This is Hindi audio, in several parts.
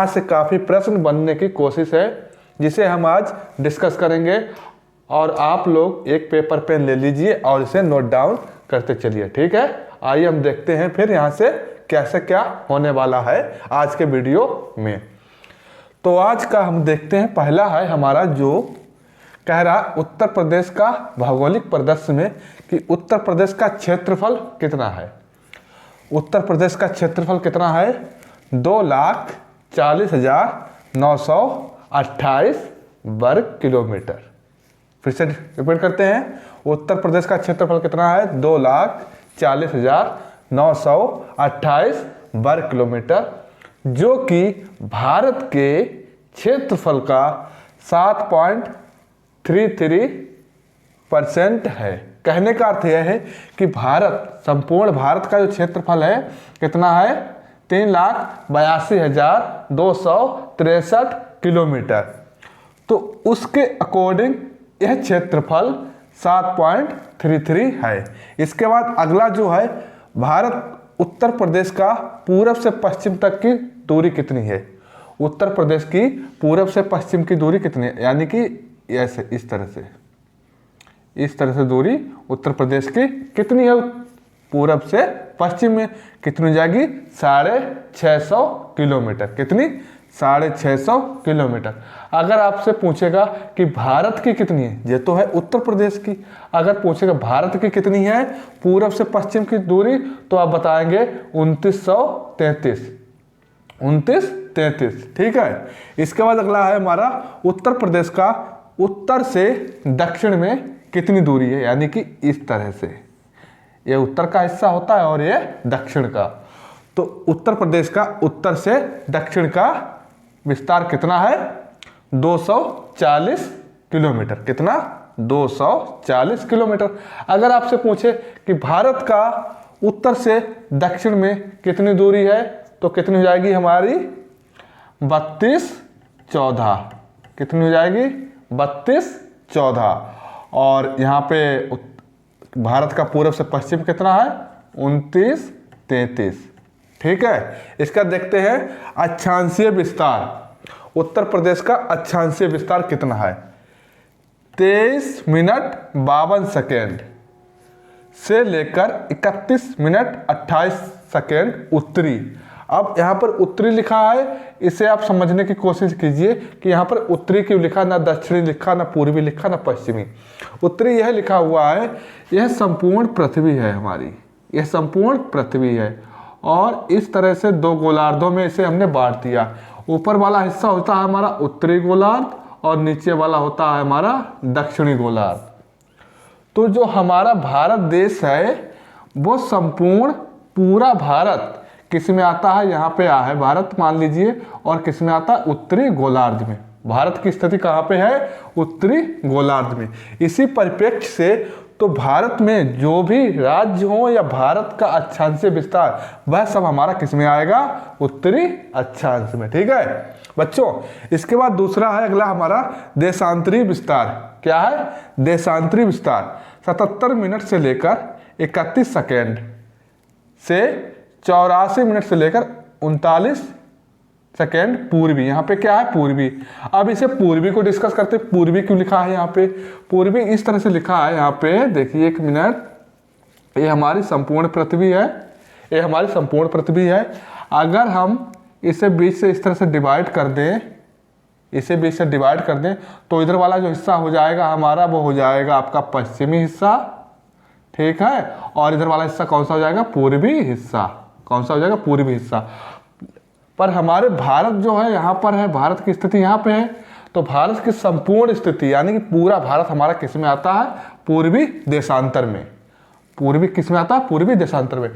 यहाँ से काफ़ी प्रश्न बनने की कोशिश है जिसे हम आज डिस्कस करेंगे, और आप लोग एक पेपर पेन ले लीजिए और इसे नोट डाउन करते चलिए। ठीक है, आइए हम देखते हैं फिर यहाँ से कैसे क्या होने वाला है आज के वीडियो में। तो आज का हम देखते हैं, पहला है हमारा जो कह रहा उत्तर प्रदेश का भौगोलिक परिदृश्य में कि उत्तर प्रदेश का क्षेत्रफल कितना है। उत्तर प्रदेश का क्षेत्रफल कितना है? 2,40,928 वर्ग किलोमीटर। फिर से रिपीट करते हैं, उत्तर प्रदेश का क्षेत्रफल कितना है? 2,40,928 वर्ग किलोमीटर, जो कि भारत के क्षेत्रफल का 7.33% है। कहने का अर्थ यह है कि संपूर्ण भारत का जो क्षेत्रफल है कितना है? 3,82,263 किलोमीटर। तो उसके अकॉर्डिंग यह क्षेत्रफल 7.33 है। इसके बाद अगला जो है, उत्तर प्रदेश का पूरब से पश्चिम तक की दूरी कितनी है? उत्तर प्रदेश की पूरब से पश्चिम की दूरी कितनी है? यानी कि ऐसे इस तरह से दूरी उत्तर प्रदेश की कितनी है? पूरब से पश्चिम में कितनी हो जाएगी? 650 किलोमीटर। कितनी? 650 किलोमीटर। अगर आपसे पूछेगा कि भारत की कितनी है, ये तो है उत्तर प्रदेश की, अगर पूछेगा भारत की कितनी है पूरब से पश्चिम की दूरी, तो आप बताएंगे 2933। ठीक है। इसके बाद अगला है हमारा उत्तर प्रदेश का उत्तर से दक्षिण में कितनी दूरी है? यानी कि इस तरह से ये उत्तर का हिस्सा होता है और ये दक्षिण का। तो उत्तर प्रदेश का उत्तर से दक्षिण का विस्तार कितना है? 240 किलोमीटर। कितना? 240 किलोमीटर। अगर आपसे पूछे कि भारत का उत्तर से दक्षिण में कितनी दूरी है, तो कितनी हो जाएगी हमारी? 3214। कितनी हो जाएगी? 3214। और यहाँ पे भारत का पूरब से पश्चिम कितना है? 2933। ठीक है। इसका देखते हैं अक्षांशीय विस्तार। उत्तर प्रदेश का अक्षांशीय विस्तार कितना है? 23 मिनट 52 सेकेंड से लेकर 31 मिनट 28 सेकेंड उत्तरी। अब यहाँ पर उत्तरी लिखा है, इसे आप समझने की कोशिश कीजिए कि यहाँ पर उत्तरी क्यों लिखा, ना दक्षिणी लिखा, ना पूर्वी लिखा, ना पश्चिमी। उत्तरी यह लिखा हुआ है, यह संपूर्ण पृथ्वी है हमारी, यह संपूर्ण पृथ्वी है। और इस तरह से दो गोलार्धों में इसे हमने बांट दिया। ऊपर वाला हिस्सा होता है हमारा उत्तरी गोलार्ध और नीचे वाला होता है हमारा दक्षिणी गोलार्ध। तो जो हमारा भारत देश है वो संपूर्ण पूरा भारत किस में आता है? यहाँ पे आ है भारत मान लीजिए, और किस में आता है? उत्तरी गोलार्ध में। भारत की स्थिति कहाँ पे है? उत्तरी गोलार्ध में। इसी परिप्रेक्ष्य से तो भारत में जो भी राज्य हो या भारत का अक्षांशीय विस्तार, वह सब हमारा किस में आएगा? उत्तरी अक्षांश में। ठीक है बच्चों। इसके बाद दूसरा है अगला हमारा देशांतरी विस्तार। क्या है? देशांतरी विस्तार 77 मिनट से लेकर 31 सेकेंड से 84 मिनट से लेकर 39 सेकेंड पूर्वी। यहाँ पे क्या है? पूर्वी। अब इसे पूर्वी को डिस्कस करते हैं। पूर्वी क्यों लिखा है यहाँ पे? पूर्वी इस तरह से लिखा है यहाँ पे, देखिए एक मिनट, ये हमारी संपूर्ण पृथ्वी है, ये हमारी संपूर्ण पृथ्वी है। अगर हम इसे बीच से इस तरह से डिवाइड कर दें, इसे बीच से डिवाइड कर दें, तो इधर वाला जो हिस्सा हो जाएगा हमारा, वो हो जाएगा आपका पश्चिमी हिस्सा। ठीक है। और इधर वाला हिस्सा कौन सा हो जाएगा? पूर्वी हिस्सा। कौन सा हो जाएगा? पूर्वी हिस्सा। पर हमारे भारत जो है यहाँ पर है, भारत की स्थिति यहाँ पे है, तो भारत की संपूर्ण स्थिति यानी कि पूरा भारत हमारा किस में आता है? पूर्वी देशांतर में। पूर्वी किस में आता है? पूर्वी देशांतर में।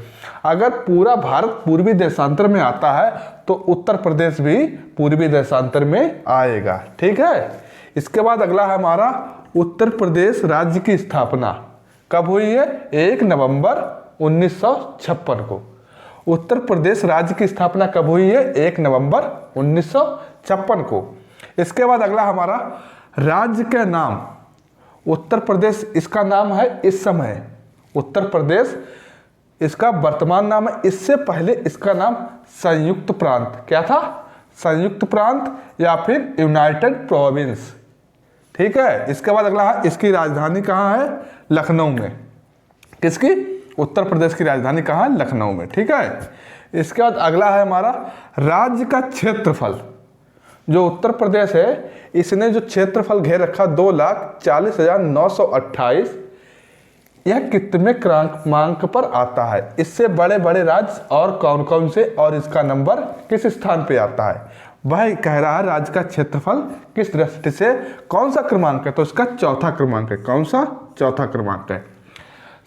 अगर पूरा भारत पूर्वी देशांतर में आता है तो उत्तर प्रदेश भी पूर्वी देशांतर में आएगा। ठीक है। इसके बाद अगला है हमारा उत्तर प्रदेश राज्य की स्थापना कब हुई है? 1 नवंबर 1956 को। उत्तर प्रदेश राज्य की स्थापना कब हुई है? 1 नवंबर 1956 को। इसके बाद अगला हमारा राज्य के नाम। उत्तर प्रदेश इसका नाम है इस समय, उत्तर प्रदेश इसका वर्तमान नाम है, इससे पहले इसका नाम संयुक्त प्रांत क्या था? संयुक्त प्रांत या फिर यूनाइटेड प्रोविंस। ठीक है, इसके बाद अगला है इसकी राजधानी कहाँ है, लखनऊ में। किसकी, उत्तर प्रदेश की राजधानी कहाँ है, लखनऊ में। ठीक है, इसके बाद अगला है हमारा राज्य का क्षेत्रफल। जो उत्तर प्रदेश है इसने जो क्षेत्रफल घेर रखा 2,40,928, यह कितने क्रमांक पर आता है, इससे बड़े बड़े राज्य और कौन कौन से, और इसका नंबर किस स्थान पे आता है। वह कह रहा है राज्य का क्षेत्रफल किस दृष्टि से कौन सा क्रमांक है, तो इसका चौथा क्रमांक है। कौन सा, चौथा क्रमांक है।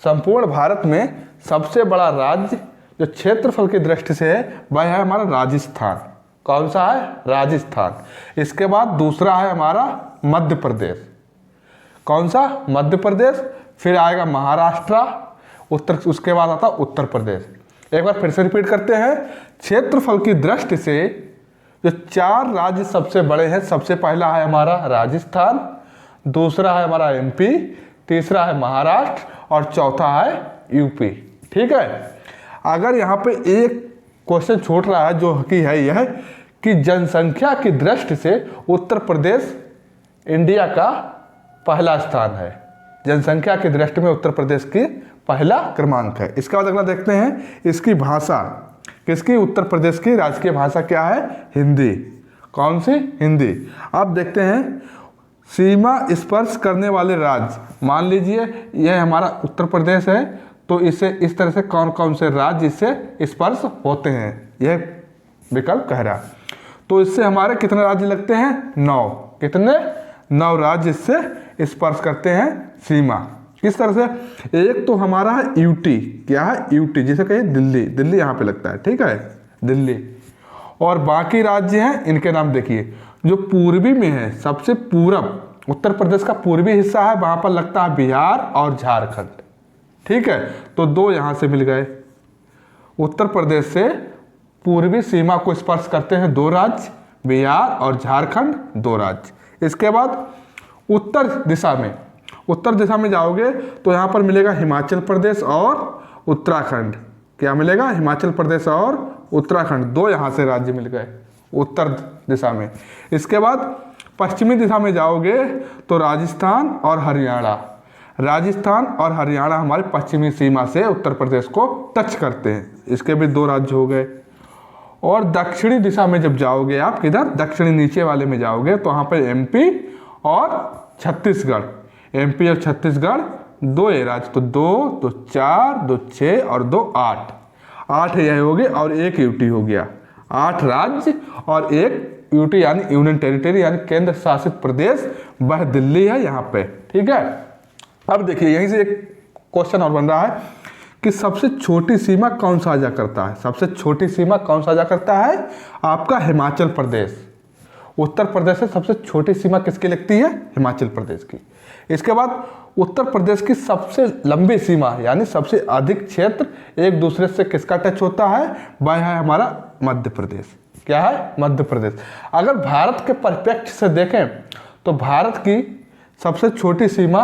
संपूर्ण भारत में सबसे बड़ा राज्य जो क्षेत्रफल की दृष्टि से है वह है हमारा राजस्थान। कौन सा है, राजस्थान। इसके बाद दूसरा है हमारा मध्य प्रदेश। कौन सा, मध्य प्रदेश। फिर आएगा महाराष्ट्र, उसके बाद आता उत्तर प्रदेश। एक बार फिर से रिपीट करते हैं, क्षेत्रफल की दृष्टि से जो 4 राज्य सबसे बड़े हैं, सबसे पहला है हमारा राजस्थान, दूसरा है हमारा एमपी, तीसरा है महाराष्ट्र और चौथा है यूपी। ठीक है, अगर यहाँ पे एक क्वेश्चन छूट रहा है जो कि है यह कि जनसंख्या की दृष्टि से उत्तर प्रदेश इंडिया का पहला स्थान है। जनसंख्या की दृष्टि में उत्तर प्रदेश की पहला क्रमांक है। इसके बाद अगला देखते हैं इसकी भाषा। किसकी, उत्तर प्रदेश की राजकीय भाषा क्या है, हिंदी। कौन सी, हिंदी। अब देखते हैं सीमा स्पर्श करने वाले राज्य। मान लीजिए यह हमारा उत्तर प्रदेश है, तो इससे इस तरह से कौन कौन से राज्य इससे स्पर्श होते हैं, यह विकल्प कह रहा है। तो इससे हमारे कितने राज्य लगते हैं, 9। कितने, 9 राज्य इससे स्पर्श करते हैं सीमा। किस तरह से, एक तो हमारा है यूटी। क्या है, यूटी, जिसे कहिए दिल्ली। दिल्ली यहाँ पे लगता है। ठीक है, दिल्ली। और बाकी राज्य हैं, इनके नाम देखिए। जो पूर्वी में है, सबसे पूरब उत्तर प्रदेश का पूर्वी हिस्सा है, वहां पर लगता है बिहार और झारखंड। ठीक है, तो 2 यहां से मिल गए। उत्तर प्रदेश से पूर्वी सीमा को स्पर्श करते हैं 2 राज्य, बिहार और झारखंड, 2 राज्य। इसके बाद उत्तर दिशा में जाओगे तो यहाँ पर मिलेगा हिमाचल प्रदेश और उत्तराखंड। क्या मिलेगा, हिमाचल प्रदेश और उत्तराखंड, 2 यहाँ से राज्य मिल गए उत्तर दिशा में। इसके बाद पश्चिमी दिशा में जाओगे तो राजस्थान और हरियाणा। राजस्थान और हरियाणा हमारी पश्चिमी सीमा से उत्तर प्रदेश को टच करते हैं, इसके भी 2 राज्य हो गए। और दक्षिणी दिशा में जब जाओगे आप, किधर, दक्षिणी नीचे वाले में जाओगे तो वहाँ पे एमपी और छत्तीसगढ़। एमपी और छत्तीसगढ़ 2 राज्य, तो 2, 2 4, 2 6 और 2 8। 8 यह हो गए और 1 यूटी हो गया। 8 राज्य और 1 यूटी यानी यूनियन टेरिटरी यानी केंद्र शासित प्रदेश, वह दिल्ली है यहाँ पे। ठीक है, अब देखिए यहीं से एक क्वेश्चन और बन रहा है कि सबसे छोटी सीमा कौन साझा करता है। सबसे छोटी सीमा कौन साझा करता है, आपका हिमाचल प्रदेश। उत्तर प्रदेश से सबसे छोटी सीमा किसकी लगती है, हिमाचल प्रदेश की। इसके बाद उत्तर प्रदेश की सबसे लंबी सीमा यानी सबसे अधिक क्षेत्र एक दूसरे से किसका टच होता है, वह है हमारा मध्य प्रदेश। क्या है, मध्य प्रदेश। अगर भारत के परिप्रेक्ष्य से देखें तो भारत की सबसे छोटी सीमा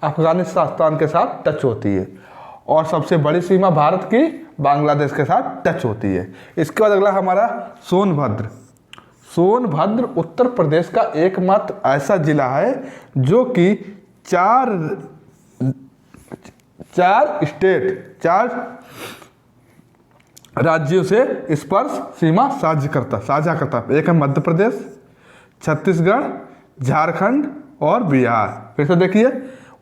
अफगानिस्तान के साथ टच होती है और सबसे बड़ी सीमा भारत की बांग्लादेश के साथ टच होती है। इसके बाद अगला हमारा सोनभद्र। सोनभद्र उत्तर प्रदेश का एकमात्र ऐसा जिला है जो कि 4 राज्यों से स्पर्श सीमा साझा करता। एक है मध्य प्रदेश, छत्तीसगढ़, झारखंड और बिहार। फिर से देखिए,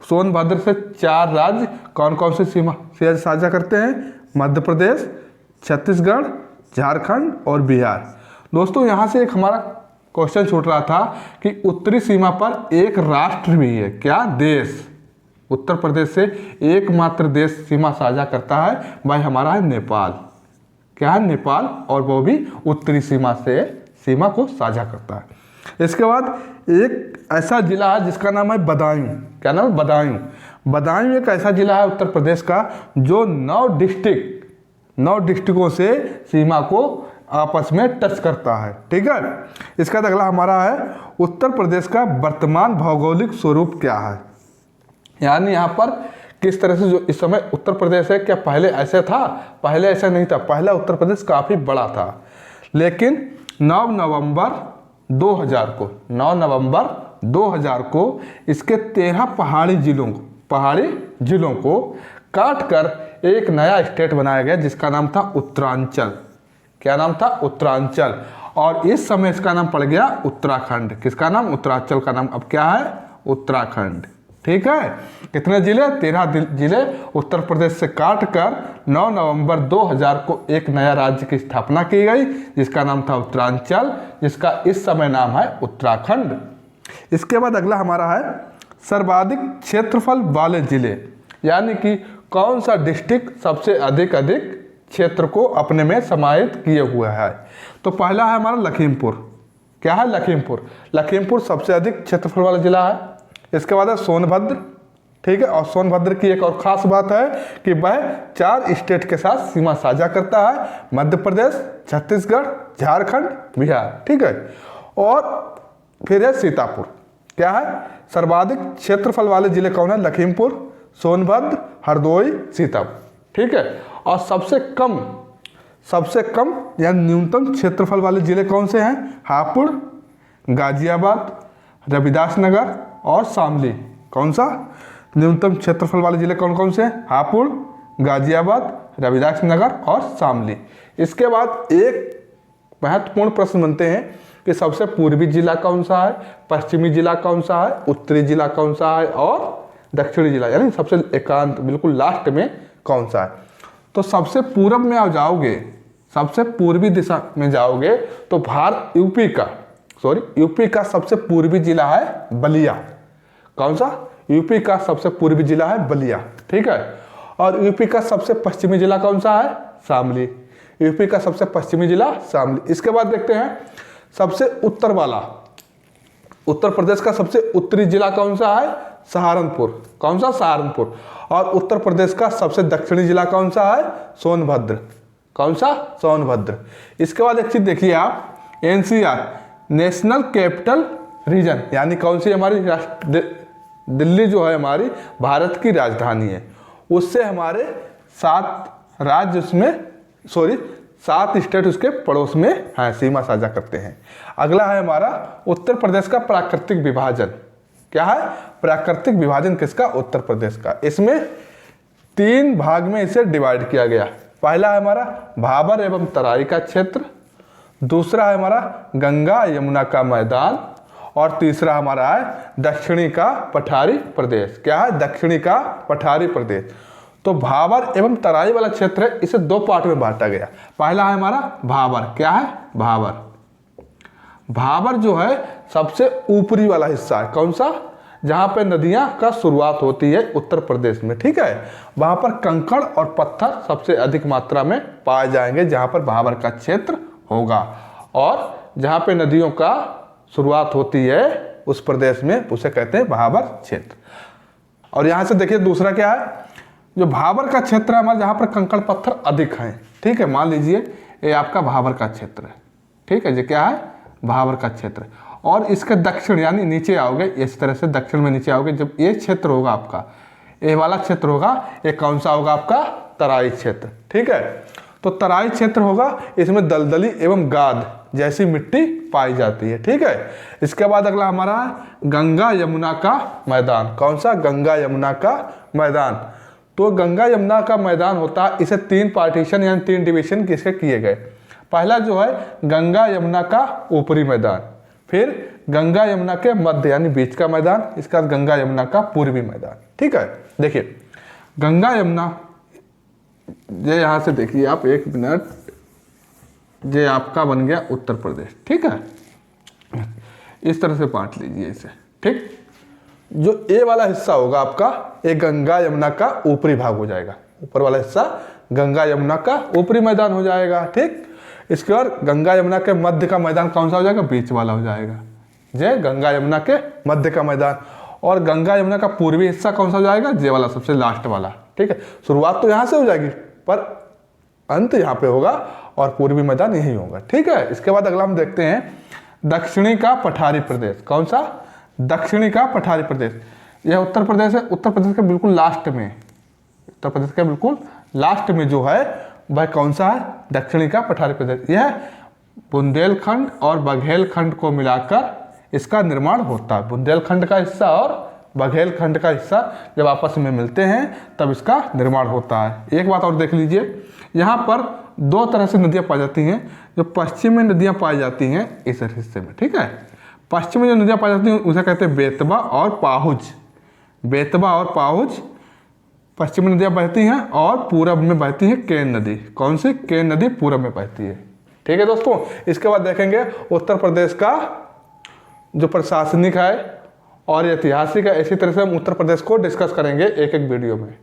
सोनभद्र से 4 राज्य कौन कौन सी सीमा साझा करते हैं, मध्य प्रदेश, छत्तीसगढ़, झारखंड और बिहार। दोस्तों यहाँ से एक हमारा क्वेश्चन छूट रहा था कि उत्तरी सीमा पर एक राष्ट्र भी है। क्या, देश। उत्तर प्रदेश से एकमात्र देश सीमा साझा करता है, वह हमारा है नेपाल। क्या है, नेपाल, और वो भी उत्तरी सीमा से सीमा को साझा करता है। इसके बाद एक ऐसा जिला है जिसका नाम है बदायूं। क्या नाम है, बदायूं। बदायूं एक ऐसा जिला है उत्तर प्रदेश का जो 9 डिस्ट्रिक्टों से सीमा को आपस में टच करता है। ठीक है, इसका अगला हमारा है उत्तर प्रदेश का वर्तमान भौगोलिक स्वरूप क्या है, यानी यहाँ पर किस तरह से जो इस समय उत्तर प्रदेश है, क्या पहले ऐसे था, पहले ऐसा नहीं था। पहला उत्तर प्रदेश काफ़ी बड़ा था, लेकिन 9 नवंबर 2000 को 9 नवंबर 2000 को इसके 13 पहाड़ी जिलों को काट कर एक नया स्टेट बनाया गया जिसका नाम था उत्तरांचल। क्या नाम था? उत्तरांचल। और इस समय इसका नाम पड़ गया उत्तराखंड। किसका नाम? उत्तरांचल का नाम अब क्या है? उत्तराखंड। ठीक है। कितने जिले? 13 जिले उत्तर प्रदेश से काट कर 9 नवंबर 2000 को एक नया राज्य की स्थापना की गई जिसका नाम था उत्तरांचल, जिसका इस समय नाम है उत्तराखंड। इसके बाद अगला हमारा है सर्वाधिक क्षेत्रफल वाले जिले, यानी कि कौन सा डिस्ट्रिक्ट सबसे अधिक क्षेत्र को अपने में समाहित किए हुआ है। तो पहला है हमारा लखीमपुर। क्या है? लखीमपुर। लखीमपुर सबसे अधिक क्षेत्रफल वाला जिला है। इसके बाद है सोनभद्र। ठीक है। और सोनभद्र की एक और ख़ास बात है कि वह 4 स्टेट के साथ सीमा साझा करता है, मध्य प्रदेश, छत्तीसगढ़, झारखंड, बिहार। ठीक है। और फिर है सीतापुर। क्या है? सर्वाधिक क्षेत्रफल वाले जिले कौन है? लखीमपुर, सोनभद्र, हरदोई, सीतापुर। ठीक है। और सबसे कम या न्यूनतम क्षेत्रफल वाले जिले कौन से हैं? हापुड़, गाजियाबाद, रविदास नगर और शामली। कौन सा? न्यूनतम क्षेत्रफल वाले जिले कौन कौन से हैं? हापुड़, गाजियाबाद, रविदास नगर और शामली। इसके बाद एक महत्वपूर्ण प्रश्न बनते हैं कि सबसे पूर्वी जिला कौन सा है, पश्चिमी जिला कौन सा है, उत्तरी जिला कौन सा है और दक्षिणी जिला, यानी सबसे एकांत बिल्कुल लास्ट में कौन सा है। तो सबसे पूरब में आप जाओगे, सबसे पूर्वी दिशा में जाओगे तो यूपी का सबसे पूर्वी जिला है बलिया। कौन सा? यूपी का सबसे पूर्वी जिला है बलिया। ठीक है। और यूपी का सबसे पश्चिमी जिला कौन सा है? शामली। यूपी का सबसे पश्चिमी जिला शामली। इसके बाद देखते हैं सबसे उत्तर वाला, उत्तर प्रदेश का सबसे उत्तरी जिला कौन सा है? सहारनपुर। कौन सा? सहारनपुर। और उत्तर प्रदेश का सबसे दक्षिणी जिला कौन सा है? सोनभद्र। कौन सा? सोनभद्र। इसके बाद एक चीज देखिए आप, NCR नेशनल कैपिटल रीजन, यानी कौन सी हमारी दिल्ली जो है हमारी भारत की राजधानी है, उससे हमारे 7 स्टेट उसके पड़ोस में हैं, सीमा साझा करते हैं। अगला है हमारा उत्तर प्रदेश का प्राकृतिक विभाजन। क्या है? प्राकृतिक विभाजन किसका? उत्तर प्रदेश का। इसमें 3 भाग में इसे डिवाइड किया गया। पहला है हमारा भाबर एवं तराई का क्षेत्र, दूसरा है हमारा गंगा यमुना का मैदान और तीसरा हमारा है दक्षिणी का पठारी प्रदेश। क्या है? दक्षिणी का पठारी प्रदेश। तो भाबर एवं तराई वाला क्षेत्र है, इसे 2 पार्ट में बांटा गया। पहला है हमारा भाबर। क्या है? भाबर जो है सबसे ऊपरी वाला हिस्सा है। कौन सा? जहां पे नदियां का शुरुआत होती है उत्तर प्रदेश में। ठीक है। वहां पर कंकड़ और पत्थर सबसे अधिक मात्रा में पाए जाएंगे जहां पर भाबर का क्षेत्र होगा, और जहां पे नदियों का शुरुआत होती है उस प्रदेश में उसे कहते हैं भाबर क्षेत्र। और यहां से देखिए दूसरा क्या है, जो भाबर का क्षेत्र है हमारे, जहां पर कंकड़ पत्थर अधिक हैं। ठीक है। मान लीजिए ये आपका भाबर का क्षेत्र है। ठीक है। ये क्या है? भाबर का क्षेत्र। और इसके दक्षिण यानी नीचे आओगे, इस तरह से दक्षिण में नीचे आओगे, जब ये क्षेत्र होगा आपका, ये वाला क्षेत्र होगा, ये कौन सा होगा आपका? तराई क्षेत्र। ठीक है। तो तराई क्षेत्र होगा, इसमें दलदली एवं गाद जैसी मिट्टी पाई जाती है। ठीक है। इसके बाद अगला हमारा गंगा यमुना का मैदान। कौन सा? गंगा यमुना का मैदान। तो गंगा यमुना का मैदान होता है, इसे 3 पार्टीशन यानी 3 डिवीजन किसके किए गए। पहला जो है गंगा यमुना का ऊपरी मैदान, फिर गंगा यमुना के मध्य यानी बीच का मैदान, इसका गंगा यमुना का पूर्वी मैदान। ठीक है। देखिए गंगा यमुना, ये यहाँ से देखिए आप, 1 मिनट, ये आपका बन गया उत्तर प्रदेश। ठीक है। इस तरह से बांट लीजिए इसे। ठीक। जो ए वाला हिस्सा होगा आपका, ये गंगा यमुना का ऊपरी भाग हो जाएगा। ऊपर वाला हिस्सा गंगा यमुना का ऊपरी मैदान हो जाएगा। ठीक। इसके बाद गंगा यमुना के मध्य का मैदान कौन सा हो जाएगा? बीच वाला हो जाएगा। ये गंगा यमुना के मध्य का मैदान। और गंगा यमुना का पूर्वी हिस्सा कौन सा हो जाएगा? ये वाला, सबसे लास्ट वाला। ठीक है। शुरुआत तो यहाँ से हो जाएगी पर अंत यहाँ पे होगा और पूर्वी मैदान यही होगा। ठीक है। इसके बाद अगला हम देखते हैं दक्षिणी का पठारी प्रदेश। कौन सा? दक्षिणी का पठारी प्रदेश। यह उत्तर प्रदेश है। उत्तर प्रदेश के बिल्कुल लास्ट में, उत्तर प्रदेश के बिल्कुल लास्ट में जो है वह कौन सा है? दक्षिणी का पठारी प्रदेश। यह बुंदेलखंड और बघेलखंड को मिलाकर इसका निर्माण होता है। बुंदेलखंड का हिस्सा और बघेलखंड का हिस्सा जब आपस में मिलते हैं तब इसका निर्माण होता है। एक बात और देख लीजिए, यहाँ पर दो तरह से नदियाँ पाई जाती हैं। जो पश्चिमी नदियाँ पाई जाती हैं इस हिस्से में, ठीक है। पश्चिमी जो नदियाँ पाई जाती हैं उसे कहते हैं बेतवा और पाहुज। बेतवा और पाहुज पश्चिमी नदियाँ बहती हैं और पूरब में बहती है केन नदी। कौन सी? केन नदी पूरब में बहती है, ठीक है दोस्तों। इसके बाद देखेंगे उत्तर प्रदेश का जो प्रशासनिक है और ऐतिहासिक है। इसी तरह से हम उत्तर प्रदेश को डिस्कस करेंगे एक एक वीडियो में।